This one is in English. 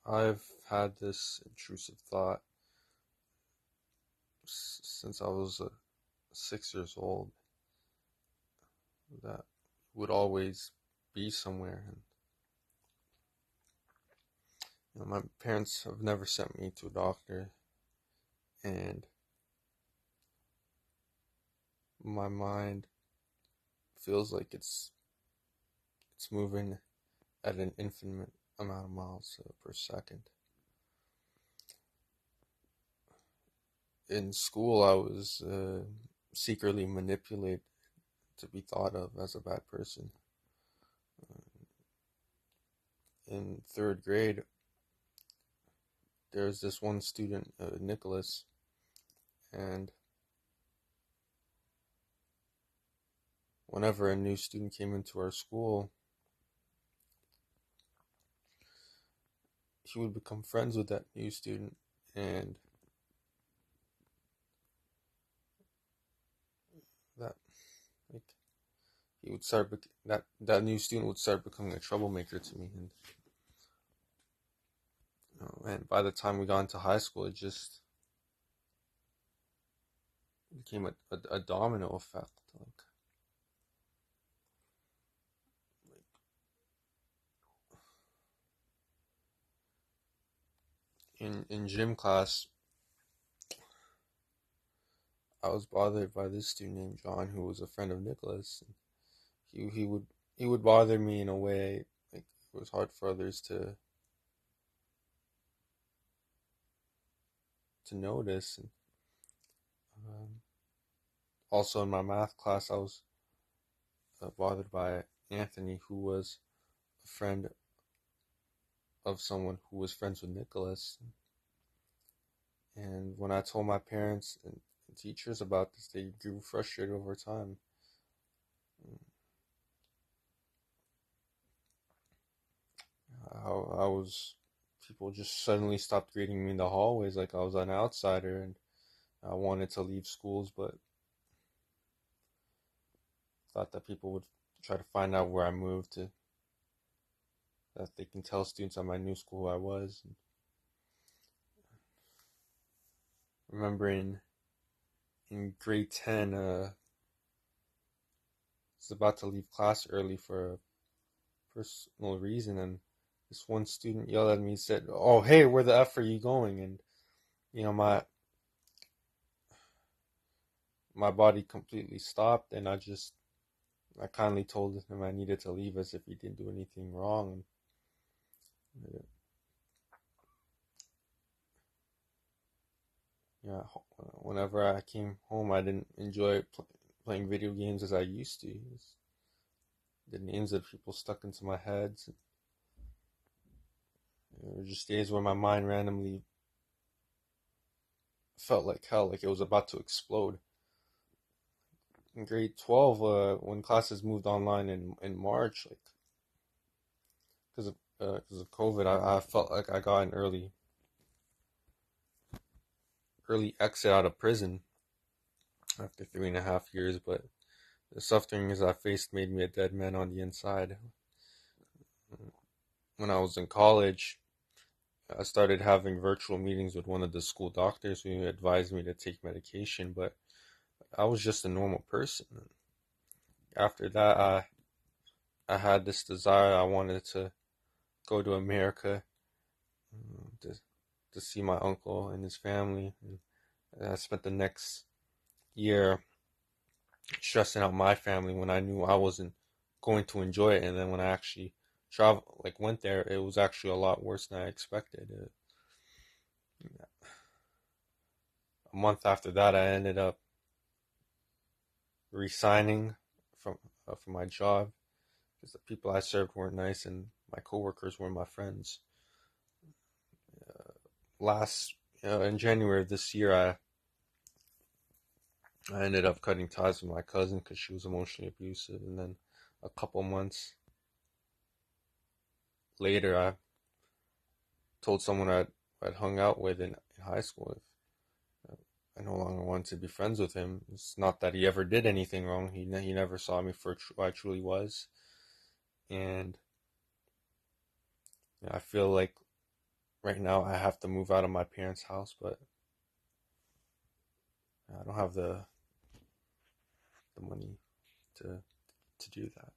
I've had this intrusive thought since I was 6 years old that would always be somewhere. And my parents have never sent me to a doctor, and my mind feels like it's moving at an infinite amount of miles per second. In school, I was secretly manipulated to be thought of as a bad person. In third grade, there's this one student, Nicholas, and whenever a new student came into our school, he would become friends with that new student, and that like he would start that new student would start becoming a troublemaker to me, and and by the time we got into high school, it just became a domino effect. In gym class, I was bothered by this student named John, who was a friend of Nicholas. He would bother me in a way like it was hard for others to notice. And um, also in my math class, I was bothered by Anthony, who was a friend of someone who was friends with Nicholas. And when I told my parents and teachers about this, they grew frustrated over time. How I was, people just suddenly stopped greeting me in the hallways like I was an outsider, and I wanted to leave schools, but thought that people would try to find out where I moved to, that they can tell students at my new school who I was. And remember in grade 10, I was about to leave class early for a personal reason, and this one student yelled at me and said, "Oh, hey, where the F are you going?" And my body completely stopped, and I kindly told him I needed to leave as if he didn't do anything wrong. And yeah, whenever I came home, I didn't enjoy playing video games as I used to. The names of people stuck into my head. There were just days where my mind randomly felt like hell, like it was about to explode. In grade 12, when classes moved online in March, like because of COVID, I felt like I got an early exit out of prison after 3.5 years, but the sufferings I faced made me a dead man on the inside. When I was in college, I started having virtual meetings with one of the school doctors who advised me to take medication, but I was just a normal person. After that, I had this desire. I wanted to go to America to see my uncle and his family. And I spent the next year stressing out my family when I knew I wasn't going to enjoy it. And then when I actually went there, it was actually a lot worse than I expected. A month after that, I ended up resigning from my job because the people I served weren't nice and my coworkers weren't my friends. Last In January of this year, I ended up cutting ties with my cousin because she was emotionally abusive, and then a couple months later, I told someone I'd hung out with in high school if I no longer wanted to be friends with him. It's not that he ever did anything wrong. He never saw me for who I truly was, and I feel like right now I have to move out of my parents' house, but I don't have the money to do that.